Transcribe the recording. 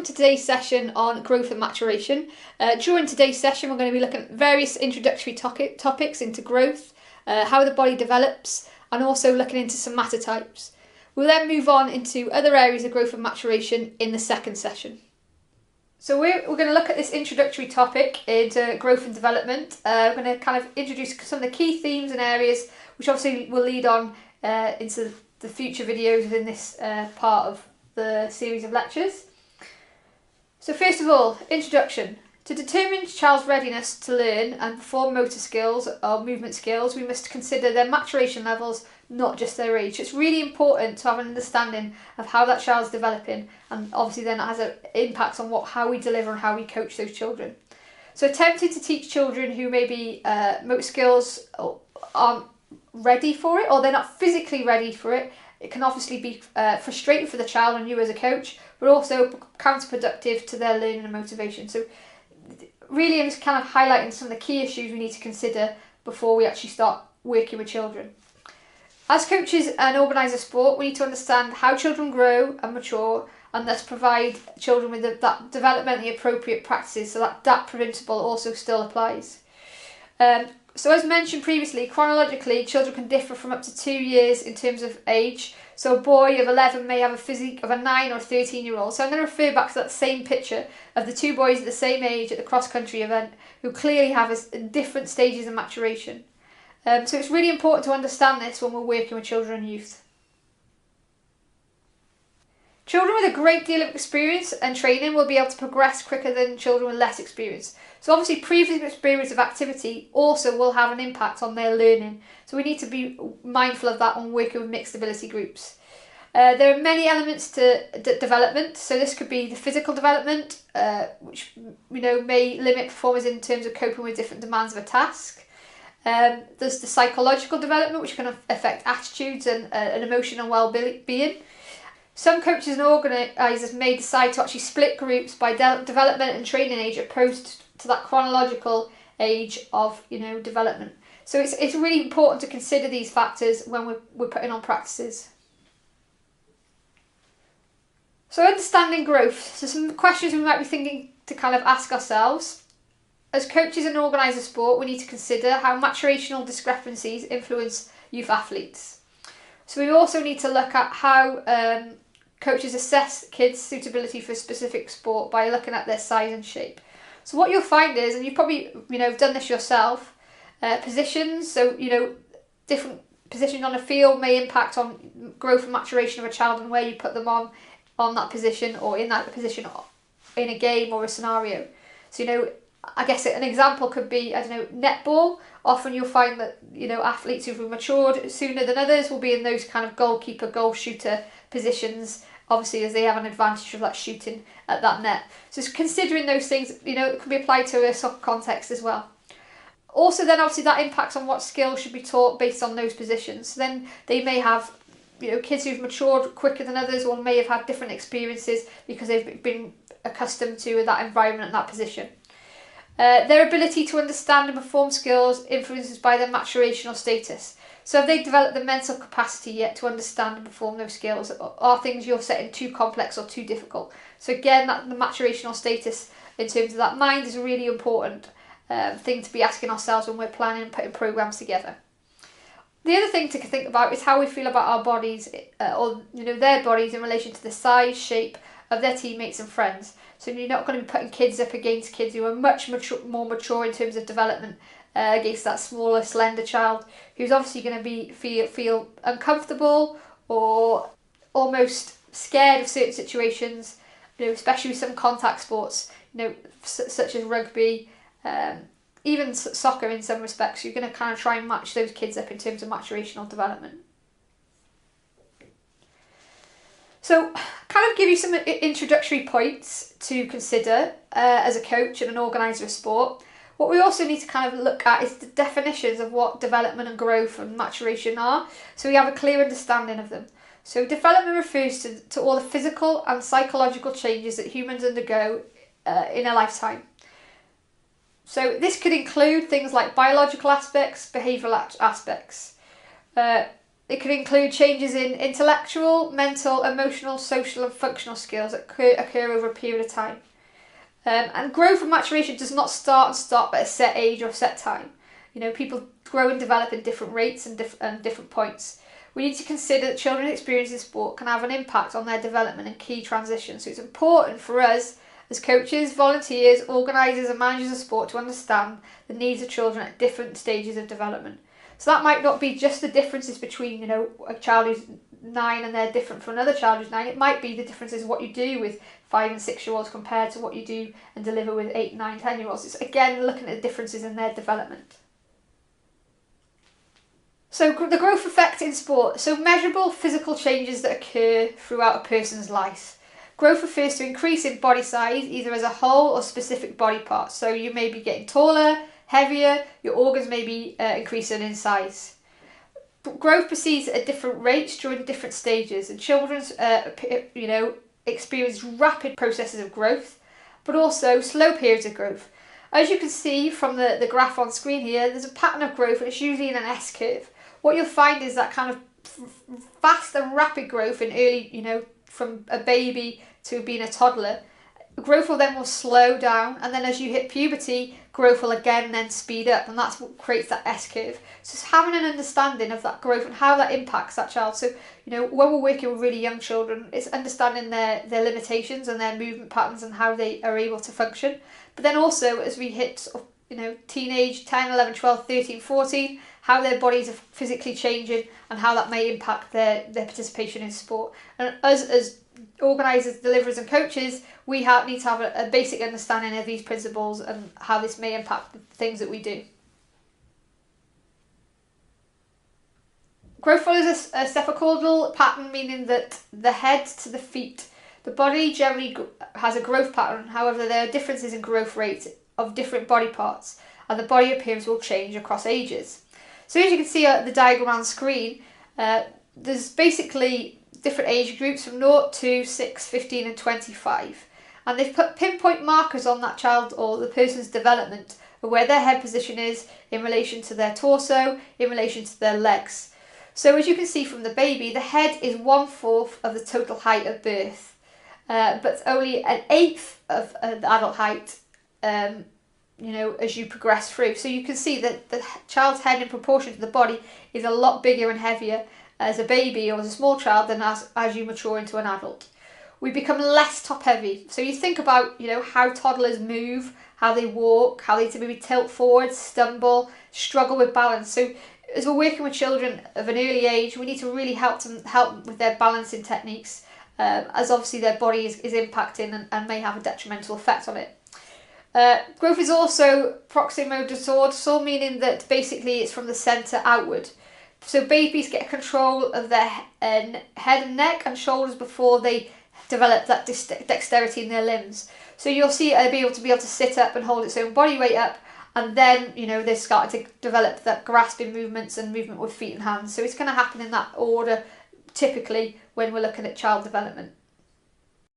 to today's session on growth and maturation. During today's session we're going to be looking at various introductory topics into growth, how the body develops, and also looking into some matter types. We'll then move on into other areas of growth and maturation in the second session. So we're going to look at this introductory topic into growth and development. We're going to kind of introduce some of the key themes and areas which obviously will lead on into the future videos within this part of the series of lectures. So first of all, introduction. To determine a child's readiness to learn and perform motor skills or movement skills, we must consider their maturation levels, not just their age. It's really important to have an understanding of how that child's developing, and obviously then it has an impact on how we deliver and how we coach those children. So attempting to teach children who maybe motor skills aren't ready for it, or they're not physically ready for it, it can obviously be frustrating for the child and you as a coach, but also counterproductive to their learning and motivation. So really I'm just kind of highlighting some of the key issues we need to consider before we actually start working with children. As coaches and organisers of sport, we need to understand how children grow and mature, and thus provide children with that developmentally appropriate practices, so that principle also still applies. So as mentioned previously, chronologically, children can differ from up to 2 years in terms of age. So a boy of 11 may have a physique of a 9 or 13-year-old. So I'm going to refer back to that same picture of the two boys at the same age at the cross-country event who clearly have different stages of maturation. So it's really important to understand this when we're working with children and youth. Children with a great deal of experience and training will be able to progress quicker than children with less experience. So obviously previous experience of activity also will have an impact on their learning. So we need to be mindful of that when working with mixed ability groups. There are many elements to development. So this could be the physical development, which may limit performers in terms of coping with different demands of a task. There's the psychological development, which can affect attitudes and emotional well-being. Some coaches and organisers may decide to actually split groups by development and training age opposed to that chronological age of development. So it's really important to consider these factors when we're putting on practices. So understanding growth. So some questions we might be thinking to kind of ask ourselves. As coaches and organisers of sport, we need to consider how maturational discrepancies influence youth athletes. So we also need to look at how coaches assess kids' suitability for a specific sport by looking at their size and shape. So what you'll find is, and you've probably done this yourself, positions. So different positions on a field may impact on growth and maturation of a child and where you put them on that position or in that position in a game or a scenario. So I guess an example could be, netball. Often you'll find that, athletes who've matured sooner than others will be in those kind of goalkeeper, goal shooter positions, obviously as they have an advantage of that shooting at that net. So considering those things, it can be applied to a soccer context as well. Also then obviously that impacts on what skills should be taught based on those positions. So then they may have, kids who've matured quicker than others or may have had different experiences because they've been accustomed to that environment and that position. Their ability to understand and perform skills influences by their maturational status. So have they developed the mental capacity yet to understand and perform those skills? Are things you're setting too complex or too difficult? So again, the maturational status in terms of that mind is a really important thing to be asking ourselves when we're planning and putting programs together. The other thing to think about is how we feel about our bodies, or their bodies in relation to the size, shape of their teammates and friends. So you're not going to be putting kids up against kids who are much more mature in terms of development against that smaller, slender child who's obviously going to feel uncomfortable or almost scared of certain situations. Especially with some contact sports, such as rugby, even soccer in some respects. You're going to kind of try and match those kids up in terms of maturational development. So kind of give you some introductory points to consider as a coach and an organiser of sport. What we also need to kind of look at is the definitions of what development and growth and maturation are, so we have a clear understanding of them. So development refers to all the physical and psychological changes that humans undergo in a lifetime. So this could include things like biological aspects, behavioural aspects. It can include changes in intellectual, mental, emotional, social and functional skills that occur over a period of time. And growth and maturation does not start and stop at a set age or a set time. You know, people grow and develop at different rates and different points. We need to consider that children's experience in sport can have an impact on their development and key transitions. So it's important for us as coaches, volunteers, organisers and managers of sport to understand the needs of children at different stages of development. So that might not be just the differences between, you know, a child who's 9 and they're different from another child who's 9. It might be the differences in what you do with 5 and 6-year-olds compared to what you do and deliver with 8, 9, 10-year-olds. It's again looking at the differences in their development. So the growth effect in sport. So measurable physical changes that occur throughout a person's life. Growth refers to increase in body size, either as a whole or specific body parts. So you may be getting taller, heavier, your organs may be increasing in size. Growth proceeds at different rates during different stages, and children's experience rapid processes of growth, but also slow periods of growth. As you can see from the graph on screen here, there's a pattern of growth and it's usually in an S-curve. What you'll find is that kind of fast and rapid growth in early, you know, from a baby to being a toddler. Growth will slow down, and then as you hit puberty, growth will again then speed up, and that's what creates that S-curve. So it's having an understanding of that growth and how that impacts that child. So, you know, when we're working with really young children, it's understanding their limitations and their movement patterns and how they are able to function. But then also as we hit, you know, teenage, 10, 11, 12, 13, 14, how their bodies are physically changing and how that may impact their participation in sport. And us as organisers, deliverers and coaches, we need to have a basic understanding of these principles and how this may impact the things that we do. Growth follows a cephalcaudal pattern, meaning that the head to the feet. The body generally has a growth pattern, however there are differences in growth rates of different body parts, and the body appearance will change across ages. So as you can see at the diagram on screen, there's basically different age groups from 0 to 6, 15 and 25. And they've put pinpoint markers on that child or the person's development of where their head position is in relation to their torso, in relation to their legs. So as you can see from the baby, the head is 1/4 of the total height at birth, but only 1/8 of the adult height you know, as you progress through. So you can see that the child's head in proportion to the body is a lot bigger and heavier as a baby or as a small child than as you mature into an adult. We become less top heavy. So you think about, you know, how toddlers move, how they walk, how they maybe tilt forward, stumble, struggle with balance. So as we're working with children of an early age, we need to really help them with their balancing techniques, as obviously their body is impacting and may have a detrimental effect on it. Growth is also proximo-dorsal, meaning that basically it's from the centre outward. So babies get control of their head and neck and shoulders before they develop that dexterity in their limbs. So you'll see it be able to sit up and hold its own body weight up, and then, you know, they're starting to develop that grasping movements and movement with feet and hands. So it's going to happen in that order typically when we're looking at child development.